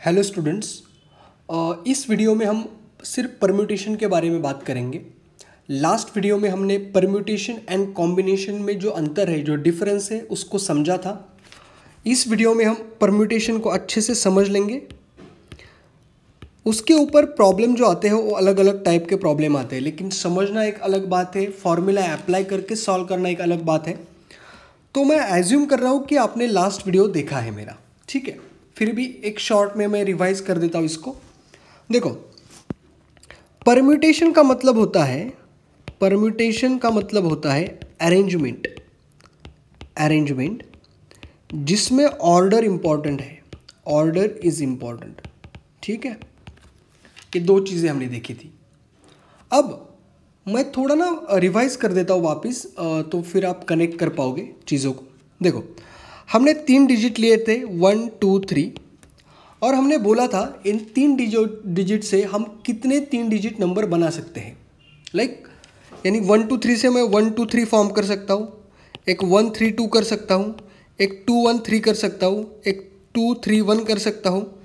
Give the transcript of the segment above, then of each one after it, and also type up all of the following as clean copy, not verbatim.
Hello students. इस video में हम सिर्फ परम्यूटेशन के बारे में बात करेंगे। लास्ट वीडियो में हमने परम्यूटेशन एंड कॉम्बिनेशन में जो अंतर है, जो डिफरेंस है, उसको समझा था। इस वीडियो में हम परम्यूटेशन को अच्छे से समझ लेंगे। उसके ऊपर प्रॉब्लम जो आते हैं वो अलग अलग टाइप के प्रॉब्लम आते हैं, लेकिन समझना एक अलग बात है, फॉर्मूला अप्लाई करके सॉल्व करना एक अलग बात है। तो मैं एज्यूम कर रहा हूँ कि आपने लास्ट वीडियो देखा है मेरा, ठीक है। फिर भी एक शॉर्ट में मैं रिवाइज कर देता हूँ इसको। देखो, परम्यूटेशन का मतलब होता है अरेंजमेंट जिसमें ऑर्डर इंपॉर्टेंट है। ऑर्डर इज इंपॉर्टेंट, ठीक है। ये दो चीज़ें हमने देखी थी। अब मैं थोड़ा ना रिवाइज कर देता हूँ वापस, तो फिर आप कनेक्ट कर पाओगे चीज़ों को। देखो, हमने 3 डिजिट लिए थे 1, 2, 3, और हमने बोला था इन 3 डिजिट से हम कितने 3 डिजिट नंबर बना सकते हैं। यानी 1, 2, 3 से मैं 1, 2, 3 फॉर्म कर सकता हूँ, एक 1, 3, 2 कर सकता हूँ, एक 2, 1, 3 कर सकता हूँ, एक 2, 3, 1 कर सकता हूँ,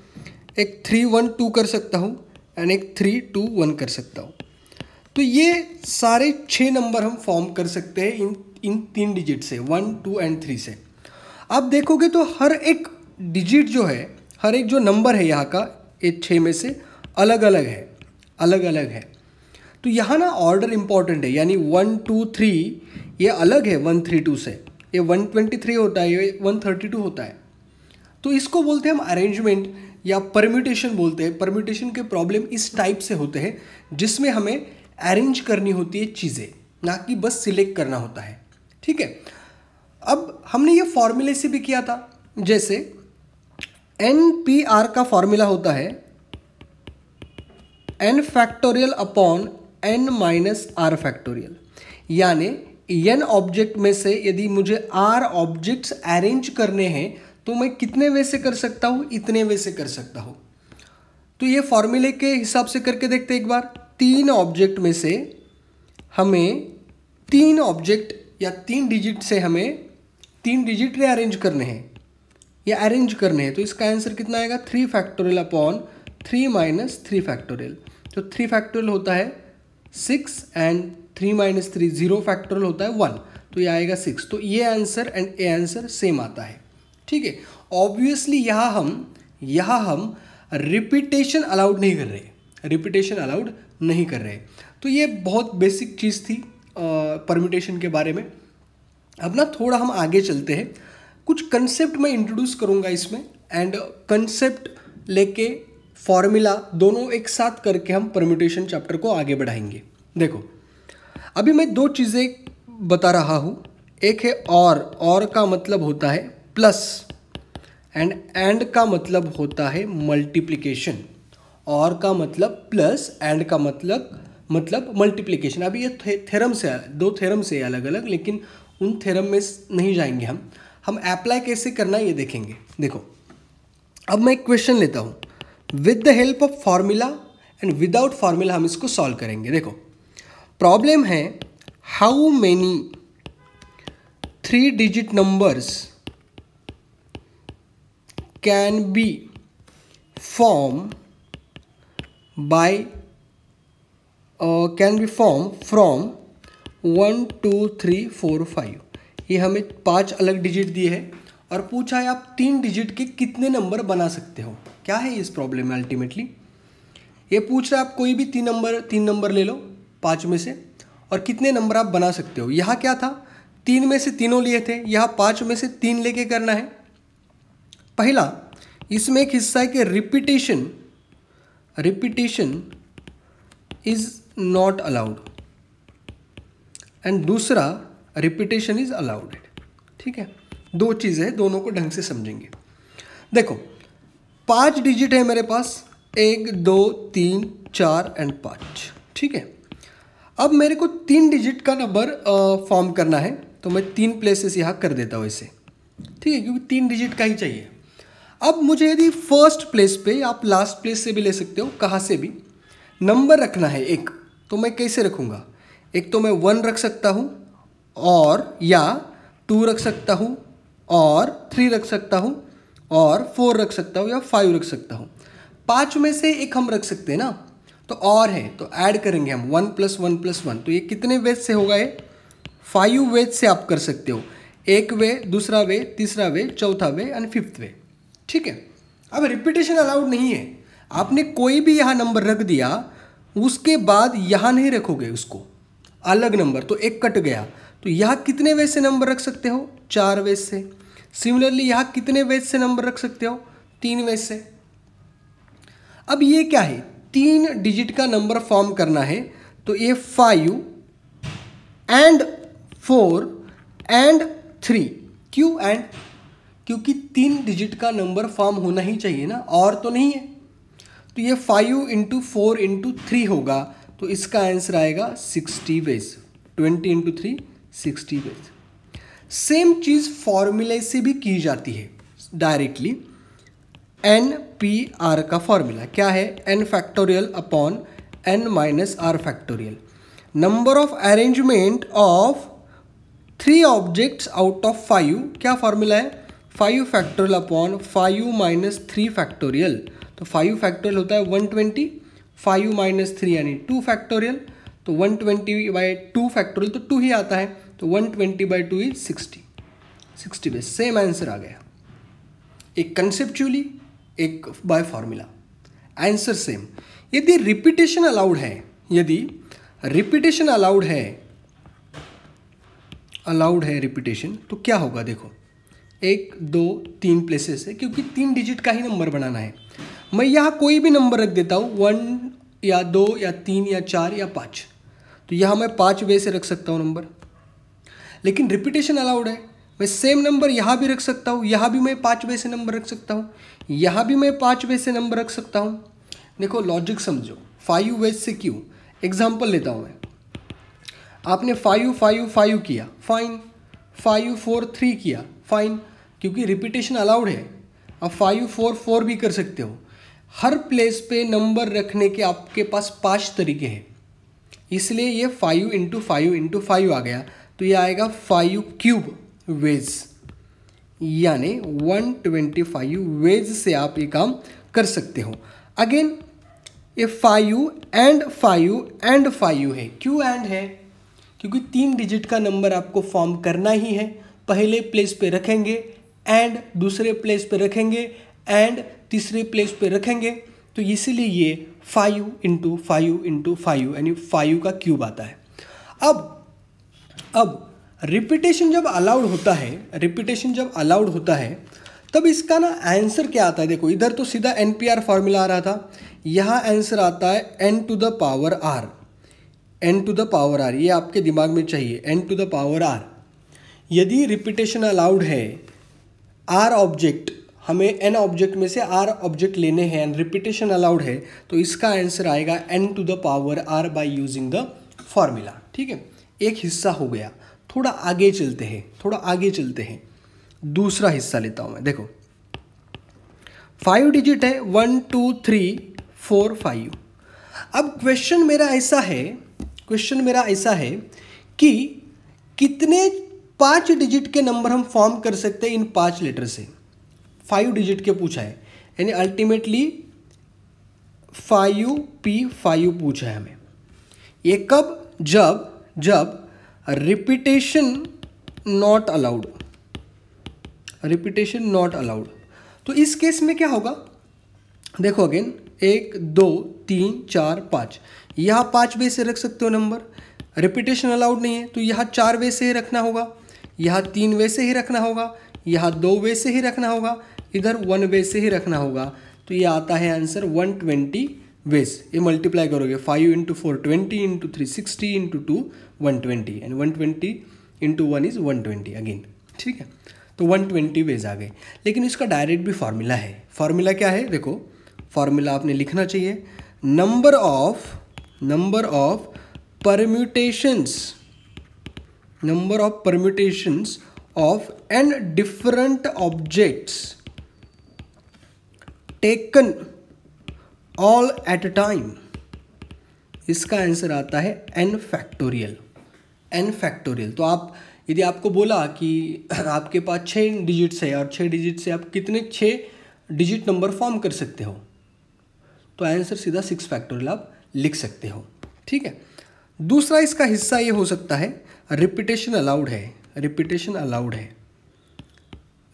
एक 3, 1, 2 कर सकता हूँ, एंड एक 3, 2, 1 कर सकता हूँ। तो ये सारे 6 नंबर हम फॉर्म कर सकते हैं इन 3 डिजिट से, 1, 2 एंड 3 से। आप देखोगे तो हर एक डिजिट जो है, हर एक जो नंबर है यहाँ का, ये 6 में से अलग अलग है। तो यहाँ ना ऑर्डर इंपॉर्टेंट है। यानी 1, 2, 3 ये अलग है 1, 3, 2 से। ये 123 होता है, ये 132 होता है। तो इसको बोलते हैं हम अरेंजमेंट या परम्यूटेशन बोलते हैं। परम्यूटेशन के प्रॉब्लम इस टाइप से होते हैं जिसमें हमें अरेंज करनी होती है चीज़ें, ना कि बस सिलेक्ट करना होता है, ठीक है। अब हमने ये फॉर्मूले से भी किया था। जैसे NPR का फॉर्मूला होता है n factorial upon n minus r factorial. यानी n ऑब्जेक्ट में से यदि मुझे r ऑब्जेक्ट्स अरेंज करने हैं तो मैं कितने वे से कर सकता हूँ, इतने वे से कर सकता हूँ। तो ये फॉर्मूले के हिसाब से करके देखते एक बार। 3 ऑब्जेक्ट में से हमें 3 ऑब्जेक्ट या 3 डिजिट से हमें 3 डिजिट रीअरेंज करने हैं या अरेंज करने हैं। तो इसका आंसर कितना आएगा, 3 फैक्टोरियल अपॉन 3 माइनस 3 फैक्टोरियल। तो 3 फैक्टोरियल होता है 6 एंड 3 माइनस 3 0 फैक्टोरियल होता है 1, तो ये आएगा 6। तो ये आंसर एंड ये आंसर सेम आता है, ठीक है। ऑब्वियसली यहाँ हम रिपीटेशन अलाउड नहीं कर रहे। तो ये बहुत बेसिक चीज़ थी परम्यूटेशन के बारे में। अब ना थोड़ा हम आगे चलते हैं। कुछ कंसेप्ट मैं इंट्रोड्यूस करूँगा इसमें, एंड कंसेप्ट लेके फॉर्मूला दोनों एक साथ करके हम परम्यूटेशन चैप्टर को आगे बढ़ाएंगे। देखो, अभी मैं 2 चीज़ें बता रहा हूँ। एक है और का मतलब होता है प्लस, एंड का मतलब होता है मल्टीप्लिकेशन। और का मतलब प्लस, एंड का मतलब मल्टीप्लिकेशन। अभी ये थ्योरम से 2 थ्योरम से अलग अलग, लेकिन उन थ्योरम में नहीं जाएंगे हम अप्लाई कैसे करना है ये देखेंगे। देखो, अब मैं एक क्वेश्चन लेता हूँ। With the help of formula and without formula हम इसको सॉल्व करेंगे। देखो, प्रॉब्लम है how many 3 digit numbers can be form from 1, 2, 3, 4, 5। ये हमें 5 अलग डिजिट दिए हैं और पूछा है आप 3 डिजिट के कितने नंबर बना सकते हो। क्या है इस प्रॉब्लम में? अल्टीमेटली ये पूछ रहा है आप कोई भी 3 नंबर ले लो 5 में से, और कितने नंबर आप बना सकते हो। यहाँ क्या था, 3 में से तीनों लिए थे, यहाँ 5 में से 3 लेके करना है। पहला, इसमें एक हिस्सा है कि repetition is not allowed, and दूसरा रिपीटेशन इज अलाउड, ठीक है। 2 चीज़ें हैं, दोनों को ढंग से समझेंगे। देखो, 5 डिजिट है मेरे पास, 1, 2, 3, 4 एंड 5, ठीक है। अब मेरे को 3 डिजिट का नंबर फॉर्म करना है, तो मैं 3 प्लेसेस यहाँ कर देता हूँ ऐसे, ठीक है, क्योंकि 3 डिजिट का ही चाहिए। अब मुझे यदि फर्स्ट प्लेस पे, आप लास्ट प्लेस से भी ले सकते हो, कहाँ से भी नंबर रखना है एक, तो मैं कैसे रखूँगा? एक तो मैं 1 रख सकता हूँ, और या 2 रख सकता हूँ, और 3 रख सकता हूँ, और 4 रख सकता हूँ, या 5 रख सकता हूँ। 5 में से एक हम रख सकते हैं ना, तो और है तो ऐड करेंगे हम 1 + 1 + 1। तो ये कितने वेज से होगा? ये 5 वेज से आप कर सकते हो। एक वे, दूसरा वे, तीसरा वे, चौथा वे एंड फिफ्थ वे। ठीक है। अब रिपीटेशन अलाउड नहीं है। आपने कोई भी यहाँ नंबर रख दिया, उसके बाद यहाँ नहीं रखोगे उसको, अलग नंबर, तो एक कट गया। तो यहाँ कितने वेज से नंबर रख सकते हो? 4 वेज से। सिमिलरली यहाँ कितने वेज से नंबर रख सकते हो? 3 वेज से। अब ये क्या है? 3 डिजिट का नंबर फॉर्म करना है, तो ये 5 एंड 4 एंड 3। क्यों एंड? क्योंकि 3 डिजिट का नंबर फॉर्म होना ही चाहिए ना, और तो नहीं है। तो ये 5 × 4 × 3 होगा, तो इसका आंसर आएगा 60 वेज। 20 × 3 60 वेज। सेम चीज़ फॉर्मूले से भी की जाती है डायरेक्टली। NPR का फॉर्मूला क्या है? n factorial upon n minus r factorial. Number of arrangement of 3 objects out of 5, क्या फॉर्मूला है? 5 फैक्टोरियल अपॉन 5 माइनस 3 फैक्टोरियल। तो 5 फैक्टोरियल होता है 120, 5 माइनस 3 यानी 2 फैक्टोरियल। तो 120/2 फैक्टोरियल तो 2 ही आता है, तो 120/2 इज 60 बेस। सेम आंसर आ गया, एक कंसेप्चुअली, एक बाय फॉर्मूला, आंसर सेम। यदि रिपीटेशन अलाउड है, यदि रिपीटेशन अलाउड है रिपीटेशन, तो क्या होगा? देखो 1 2 3 प्लेसेस है, क्योंकि 3 डिजिट का ही नंबर बनाना है। मैं यहाँ कोई भी नंबर रख देता हूँ, 1 या 2 या 3 या 4 या 5, तो यहाँ मैं 5 वे से रख सकता हूँ नंबर। लेकिन रिपीटेशन अलाउड है, मैं सेम नंबर यहाँ भी रख सकता हूँ, यहाँ भी मैं 5 वे से नंबर रख सकता हूँ, यहाँ भी मैं 5 वे से नंबर रख सकता हूँ। देखो लॉजिक समझो, 5 वे से क्यों? एग्जाम्पल लेता हूँ मैं। आपने 5 5 5 किया, फाइन। 5 4 3 किया, फाइन, क्योंकि रिपीटेशन अलाउड है। अब 5 4 4 भी कर सकते हो। हर प्लेस पे नंबर रखने के आपके पास 5 तरीके हैं, इसलिए ये 5 × 5 × 5 आ गया। तो ये आएगा 5 क्यूब वेज, यानी 125 वेज से आप ये काम कर सकते हो। अगेन ये 5 एंड 5 है। क्यों एंड है? क्योंकि 3 डिजिट का नंबर आपको फॉर्म करना ही है। पहले प्लेस पे रखेंगे एंड, दूसरे प्लेस पे रखेंगे एंड, तीसरे प्लेस पे रखेंगे, तो इसीलिए ये 5 × 5 × 5 यानी 5 का क्यूब आता है। अब रिपीटेशन जब अलाउड होता है, तब इसका ना आंसर क्या आता है? देखो इधर तो सीधा NPR फॉर्मूला आ रहा था, यहाँ आंसर आता है n to the power r। n to the power r, ये आपके दिमाग में चाहिए, n to the power r। यदि रिपीटेशन अलाउड है, r ऑब्जेक्ट, हमें n ऑब्जेक्ट में से r ऑब्जेक्ट लेने हैं एंड रिपीटेशन अलाउड है, तो इसका आंसर आएगा n to the power r by using the formula. ठीक है, एक हिस्सा हो गया। थोड़ा आगे चलते हैं, दूसरा हिस्सा लेता हूं मैं। देखो 5 डिजिट है, 1 2 3 4 5। अब क्वेश्चन मेरा ऐसा है कि कितने 5 डिजिट के नंबर हम फॉर्म कर सकते हैं इन 5 लेटर से। 5 डिजिट के पूछा है, यानी अल्टीमेटली 5P5 पूछा है हमें। ये कब? जब रिपीटेशन नॉट अलाउड। तो इस केस में क्या होगा? देखो अगेन 1 2 3 4 5, यहाँ 5 वे से रख सकते हो नंबर। रिपीटेशन अलाउड नहीं है, तो यहाँ 4 वे से ही रखना होगा, यहाँ 3 वे से ही रखना होगा, यहाँ 2 वे से ही रखना होगा, इधर 1 वे से ही रखना होगा। तो ये आता है आंसर 120 वेज। ये मल्टीप्लाई करोगे, 5 × 4 20 × 3 60 × 2 120 एंड 120 × 1 इज 120 अगेन। ठीक है, तो 120 वेज आ गए। लेकिन इसका डायरेक्ट भी फार्मूला है। फार्मूला क्या है? देखो फार्मूला आपने लिखना चाहिए, number of permutations of n different objects taken all at a time. इसका आंसर आता है n फैक्टोरियल। तो आप, यदि आपको बोला कि आपके पास 6 डिजिट्स है और 6 डिजिट से आप कितने 6 डिजिट नंबर फॉर्म कर सकते हो, तो आंसर सीधा 6 फैक्टोरियल आप लिख सकते हो। ठीक है, दूसरा इसका हिस्सा ये हो सकता है रिपीटेशन अलाउड है। रिपीटेशन अलाउड है,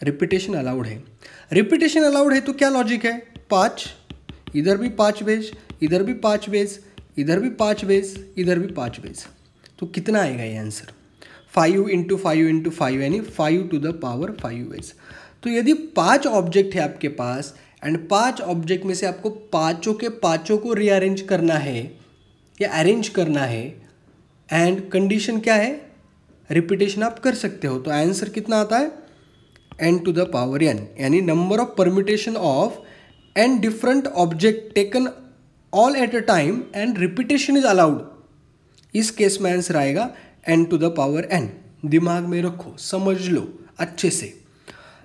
रिपीटेशन अलाउड है। रिपीटेशन अलाउड है तो क्या लॉजिक है, 5 इधर भी 5 भेज, इधर भी 5 भेज, इधर भी 5 भेज, इधर भी 5 भेज, तो कितना आएगा ये आंसर, 5 इंटू 5 इंटू 5 यानी 5 टू द पावर 5 वेज। तो यदि 5 ऑब्जेक्ट है आपके पास एंड 5 ऑब्जेक्ट में से आपको पाँचों के पाँचों को रीअरेंज करना है या अरेंज करना है एंड कंडीशन क्या है, रिपीटेशन आप कर सकते हो, तो आंसर कितना आता है n to the power n, यानी number of permutation of n different object taken all at a time and repetition is allowed. इस केस में आंसर आएगा n to the power n। दिमाग में रखो, समझ लो अच्छे से।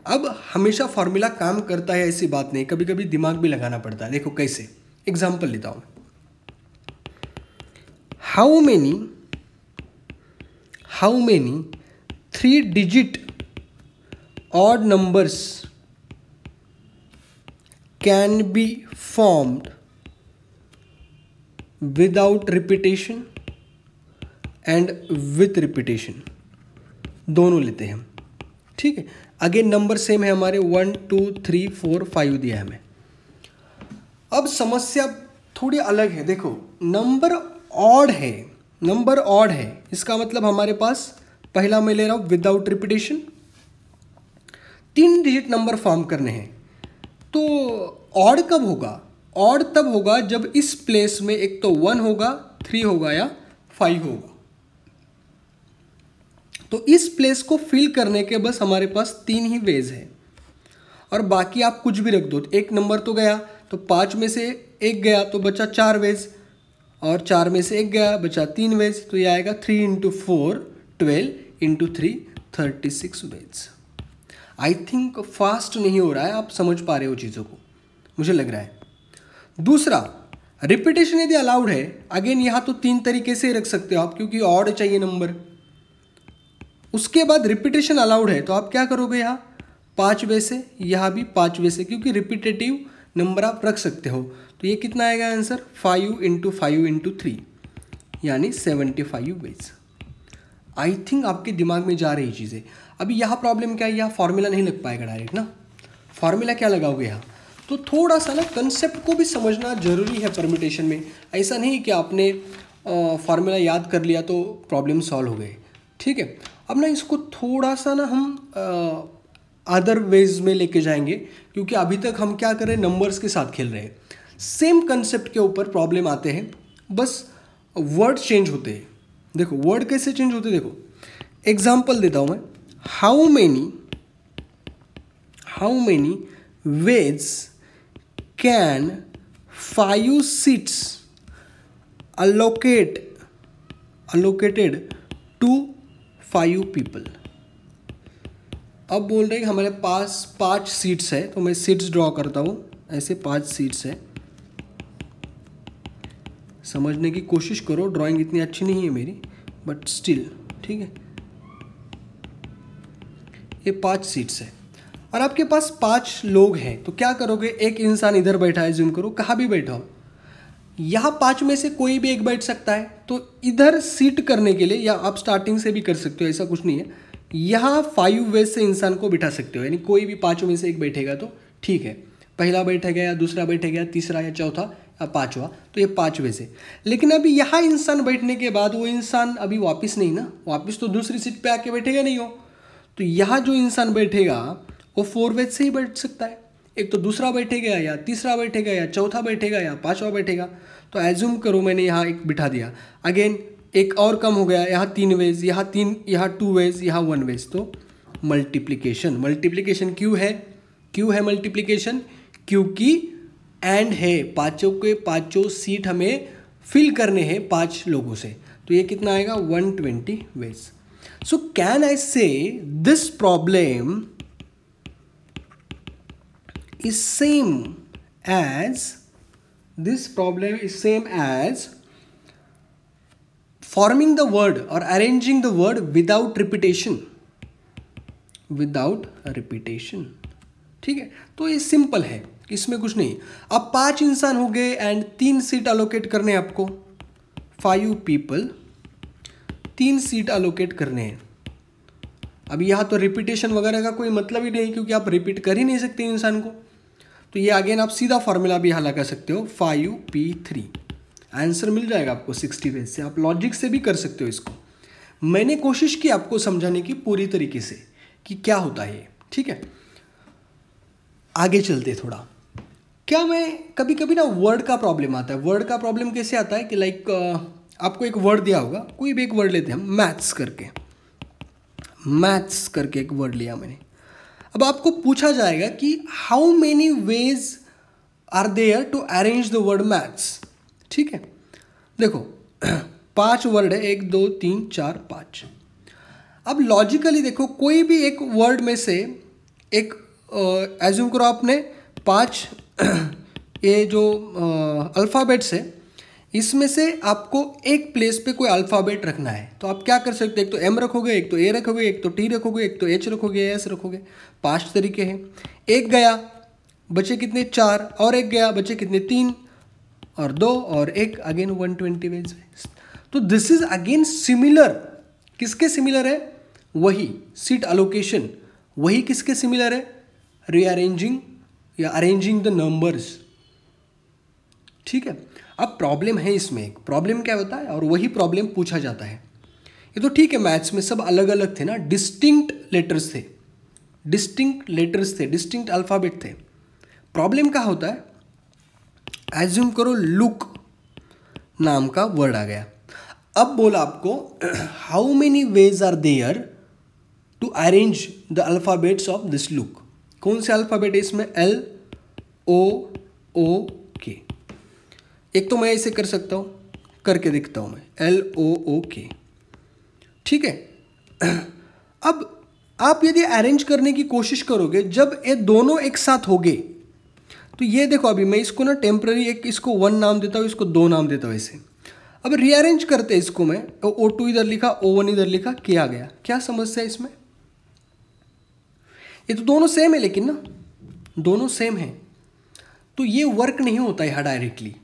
अब हमेशा फॉर्मूला काम करता है ऐसी बात नहीं, कभी कभी दिमाग भी लगाना पड़ता है। देखो कैसे, एग्जाम्पल लेता हूँ। How many 3 digit odd numbers can be formed without repetition and with repetition, दोनों लेते हैं हम। ठीक है, अगेन नंबर सेम है हमारे 1 2 3 4 5 दिया है हमें। अब समस्या थोड़ी अलग है। देखो नंबर ऑड है, नंबर ऑड है, इसका मतलब हमारे पास पहला मैं ले रहा हूँ without repetition, 3 digit number form करने हैं। तो ऑड कब होगा, ऑड तब होगा जब इस प्लेस में एक तो 1 होगा, 3 होगा या 5 होगा। तो इस प्लेस को फिल करने के बस हमारे पास 3 ही वेज है और बाकी आप कुछ भी रख दो। एक नंबर तो गया, तो 5 में से 1 गया तो बचा 4 वेज, और 4 में से 1 गया बचा 3 वेज, तो ये आएगा 3 into 4 12 into 3 36 ways. I think fast नहीं हो रहा है, आप समझ पा रहे हो चीज़ों को, मुझे लग रहा है। दूसरा, रिपीटेशन यदि अलाउड है, अगेन यहाँ तो 3 तरीके से रख सकते हो आप, क्योंकि ऑड चाहिए नंबर। उसके बाद रिपीटेशन अलाउड है तो आप क्या करोगे, यहाँ 5 वे से, यहाँ भी 5 वे से, क्योंकि रिपीटेटिव नंबर आप रख सकते हो। तो ये कितना आएगा आंसर, 5 इंटू 5 इंटू 3 यानी 75 वेज। आई थिंक आपके दिमाग में जा रही चीज़ें। अभी यहाँ प्रॉब्लम क्या है, यहाँ फॉर्मूला नहीं लग पाएगा डायरेक्ट ना, फॉर्मूला क्या लगाओगे यहाँ, तो थोड़ा सा ना कंसेप्ट को भी समझना जरूरी है परम्यूटेशन में। ऐसा नहीं कि आपने फॉर्मूला याद कर लिया तो प्रॉब्लम सॉल्व हो गए। ठीक है, अब ना इसको थोड़ा सा ना हम अदर वेज में लेके जाएंगे, क्योंकि अभी तक हम क्या कर रहे हैं, नंबर्स के साथ खेल रहे हैं। सेम कंसेप्ट के ऊपर प्रॉब्लम आते हैं, बस वर्ड चेंज होते हैं। देखो वर्ड कैसे चेंज होते हैं, देखो एग्जाम्पल देता हूँ मैं। How many veg can 5 seats allocated to 5 people. अब बोल रहे हैं हमारे पास 5 सीट्स है, तो मैं सीट्स ड्रॉ करता हूँ, ऐसे 5 सीट्स है। समझने की कोशिश करो, ड्राइंग इतनी अच्छी नहीं है मेरी, बट स्टिल ठीक है। ये 5 सीट्स है और आपके पास 5 लोग हैं, तो क्या करोगे, एक इंसान इधर बैठा है, जूम करो, कहाँ भी बैठा हो, यहाँ 5 में से कोई भी एक बैठ सकता है। तो इधर सीट करने के लिए, या आप स्टार्टिंग से भी कर सकते हो, ऐसा कुछ नहीं है, यहाँ 5 वेज से इंसान को बिठा सकते हो, यानी कोई भी 5 में से एक बैठेगा तो ठीक है, पहला बैठेगा या दूसरा बैठेगा, तीसरा या चौथा या 5वां, तो ये 5 वेज है। लेकिन अभी यहाँ इंसान बैठने के बाद वो इंसान अभी वापस नहीं ना, वापस तो दूसरी सीट पे आके बैठेगा नहीं हो, तो यहाँ जो इंसान बैठेगा वो 4 वेज से ही बैठ सकता है। एक तो दूसरा बैठेगा या तीसरा बैठेगा या चौथा बैठेगा या 5वां बैठेगा। तो एज्यूम करो मैंने यहाँ एक बिठा दिया, अगेन एक और कम हो गया, यहाँ 3 वेज, यहाँ 2 वेज, यहाँ 1 वेज, तो मल्टीप्लिकेशन क्यों है मल्टीप्लिकेशन, क्योंकि एंड है, पाँचों के पाँचों सीट हमें फिल करने हैं 5 लोगों से, तो ये कितना आएगा 120 वेज। सो कैन आई से this problem is same as forming the word or arranging the word without repetition। ठीक है, तो ये सिंपल है, इसमें कुछ नहीं। अब 5 इंसान हो गए एंड 3 सीट अलोकेट करने हैं आपको, 5 पीपल, 3 सीट अलोकेट करने हैं। अब यहाँ तो रिपीटेशन वगैरह का कोई मतलब ही नहीं, क्योंकि आप रिपीट कर ही नहीं सकते इंसान को। तो ये अगेन आप सीधा फॉर्मूला भी यहाँ लगा सकते हो, 5p3, आंसर मिल जाएगा आपको 60 वेज से। आप लॉजिक से भी कर सकते हो इसको। मैंने कोशिश की आपको समझाने की पूरी तरीके से कि क्या होता है, ठीक है। आगे चलते थोड़ा। क्या मैं कभी कभी ना वर्ड का प्रॉब्लम आता है। वर्ड का प्रॉब्लम कैसे आता है कि लाइक आपको एक वर्ड दिया होगा, कोई भी एक वर्ड लेते हैं हम, मैथ्स करके एक वर्ड लिया मैंने। अब आपको पूछा जाएगा कि how many ways are there to arrange the word maths, ठीक है। देखो 5 वर्ड है, 1 2 3 4 5। अब लॉजिकली देखो, कोई भी एक वर्ड में से एक एज्यूम करो आपने 5 ये जो अल्फ़ाबेट्स है, इसमें से आपको एक प्लेस पे कोई अल्फ़ाबेट रखना है। तो आप क्या कर सकते हैं, एक तो एम रखोगे, एक तो ए रखोगे, एक तो टी रखोगे, एक तो एच रखोगे, एस रखोगे। 5 तरीके हैं। एक गया, बचे कितने 4, और एक गया, बचे कितने 3 और 2 और 1, अगेन 120 वेज। तो दिस इज अगेन सिमिलर। किसके सिमिलर है? वही सीट अलोकेशन। वही किसके सिमिलर है? रीअरेंजिंग या अरेंजिंग द नंबर्स, ठीक है। अब प्रॉब्लम है इसमें, एक प्रॉब्लम क्या होता है और वही प्रॉब्लम पूछा जाता है। ये तो ठीक है, मैथ्स में सब अलग अलग थे ना, डिस्टिंक्ट लेटर्स थे, डिस्टिंक्ट अल्फ़ाबेट थे। प्रॉब्लम क्या होता है, एज्यूम करो लुक नाम का वर्ड आ गया। अब बोला आपको how many ways are there to arrange the alphabets of this look. कौन से अल्फ़ाबेट है इसमें? LOOK। एक तो मैं ऐसे कर सकता हूँ, करके दिखता हूँ मैं, LOOK, ठीक है। अब आप यदि अरेंज करने की कोशिश करोगे, जब ये दोनों एक साथ होंगे, तो ये देखो, अभी मैं इसको ना टेम्पररी एक इसको 1 नाम देता हूँ, इसको 2 नाम देता हूँ ऐसे। अब रीअरेंज करते हैं इसको, मैं O2 इधर लिखा, O1 इधर लिखा, क्या गया? क्या समस्या है इसमें? ये तो दोनों सेम है, लेकिन ना दोनों सेम है तो ये वर्क नहीं होता है डायरेक्टली।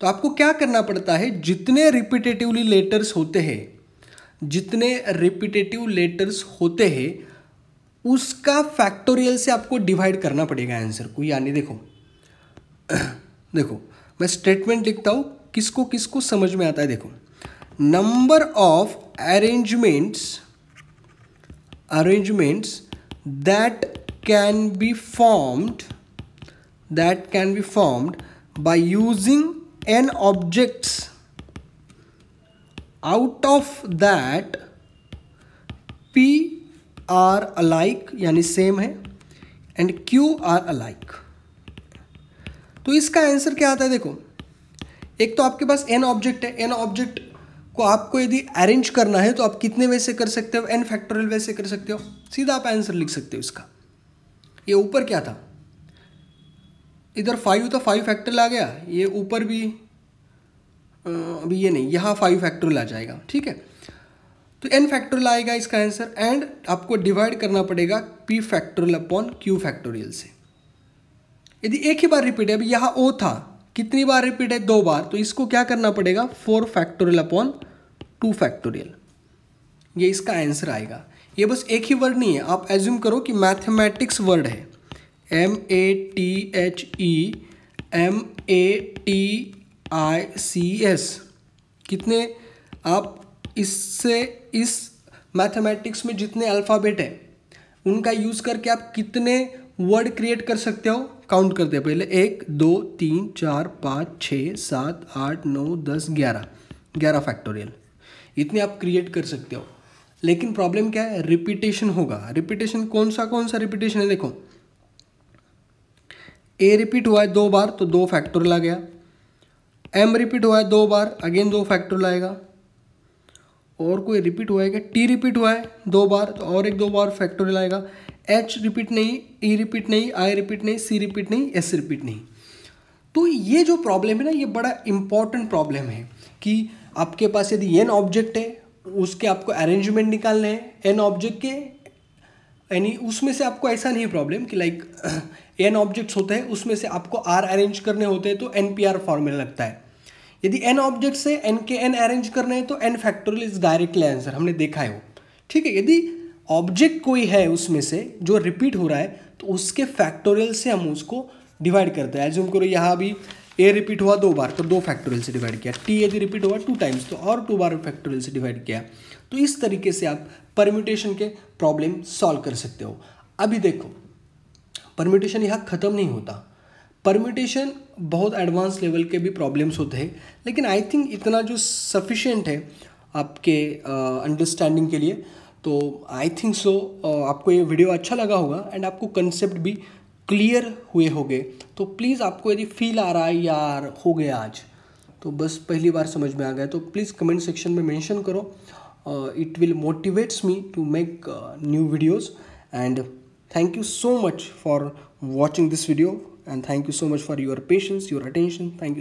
तो आपको क्या करना पड़ता है, जितने रिपीटेटिवली लेटर्स होते हैं उसका फैक्टोरियल से आपको डिवाइड करना पड़ेगा आंसर को। यानी देखो मैं स्टेटमेंट लिखता हूँ, किसको किसको समझ में आता है। देखो, number of arrangements that can be formed by using n objects, out of that p are alike यानी सेम है एंड q are alike। तो इसका आंसर क्या आता है? देखो, एक तो आपके पास n ऑब्जेक्ट है, n ऑब्जेक्ट को आपको यदि अरेंज करना है तो आप कितने वे से कर सकते हो? n फैक्टोरियल वे से कर सकते हो। सीधा आप आंसर लिख सकते हो इसका। ये ऊपर क्या था, इधर 5 था, 5 फैक्टोरियल आ गया। ये ऊपर भी अभी ये नहीं, यहाँ 5 फैक्टोरियल आ जाएगा, ठीक है। तो n फैक्टोरियल आएगा इसका आंसर, एंड आपको डिवाइड करना पड़ेगा p factorial upon q factorial से। यदि एक ही बार रिपीट है, अभी यहाँ O था, कितनी बार रिपीट है? 2 बार, तो इसको क्या करना पड़ेगा? 4 फैक्टोरियल अपॉन 2 फैक्टोरियल। ये इसका आंसर आएगा। ये बस एक ही वर्ड नहीं है, आप एज्यूम करो कि मैथमेटिक्स वर्ड है, MATHEMATICS। कितने आप इससे, इस मैथमेटिक्स में जितने अल्फ़ाबेट है उनका यूज़ करके आप कितने वर्ड क्रिएट कर सकते हो? काउंट करते हैं पहले, 1 2 3 4 5 6 7 8 9 10 11 फैक्टोरियल, इतने आप क्रिएट कर सकते हो। लेकिन प्रॉब्लम क्या है? रिपीटेशन होगा। रिपीटेशन कौन सा रिपीटेशन है? देखो, A रिपीट हुआ है 2 बार तो 2 फैक्टोरियल आ गया, M रिपीट हुआ है 2 बार, अगेन 2 फैक्टोरियल आएगा। और कोई रिपीट हुआ है क्या? T रिपीट हुआ है 2 बार तो और एक 2 बार फैक्टोरियल आएगा। H रिपीट नहीं, E रिपीट नहीं, I रिपीट नहीं, C रिपीट नहीं, S रिपीट नहीं। तो ये जो प्रॉब्लम है ना, ये बड़ा इंपॉर्टेंट प्रॉब्लम है कि आपके पास यदि n ऑब्जेक्ट है, उसके आपको अरेंजमेंट निकालने हैं n ऑब्जेक्ट के, यानी उसमें से आपको ऐसा नहीं प्रॉब्लम कि लाइक n ऑब्जेक्ट्स होते हैं, उसमें से आपको r अरेंज करने होते हैं तो npr फॉर्मूला लगता है। यदि n ऑब्जेक्ट से n के n अरेंज करने हैं तो n factorial is directly answer, हमने देखा है वो, ठीक है। यदि ऑब्जेक्ट कोई है उसमें से जो रिपीट हो रहा है तो उसके फैक्टोरियल से हम उसको डिवाइड करते हैं। एज्यूम करो यहाँ भी a रिपीट हुआ 2 बार तो 2 फैक्टोरियल से डिवाइड किया, t यदि रिपीट हुआ 2 टाइम्स तो और 2 बार फैक्टोरियल से डिवाइड किया। तो इस तरीके से आप परम्यूटेशन के प्रॉब्लम सॉल्व कर सकते हो। अभी देखो परम्यूटेशन यहाँ ख़त्म नहीं होता, परम्यूटेशन बहुत एडवांस लेवल के भी प्रॉब्लम्स होते हैं, लेकिन आई थिंक इतना जो सफिशिएंट है आपके अंडरस्टैंडिंग के लिए, तो आई थिंक सो आपको ये वीडियो अच्छा लगा होगा एंड आपको कंसेप्ट भी क्लियर हुए होंगे। तो प्लीज़ आपको यदि फील आ रहा है यार हो गया आज, तो बस पहली बार समझ में आ गया तो प्लीज़ कमेंट सेक्शन में मेंशन करो, it will motivates me to make new videos. And thank you so much for watching this video and thank you so much for your patience, your attention. Thank you.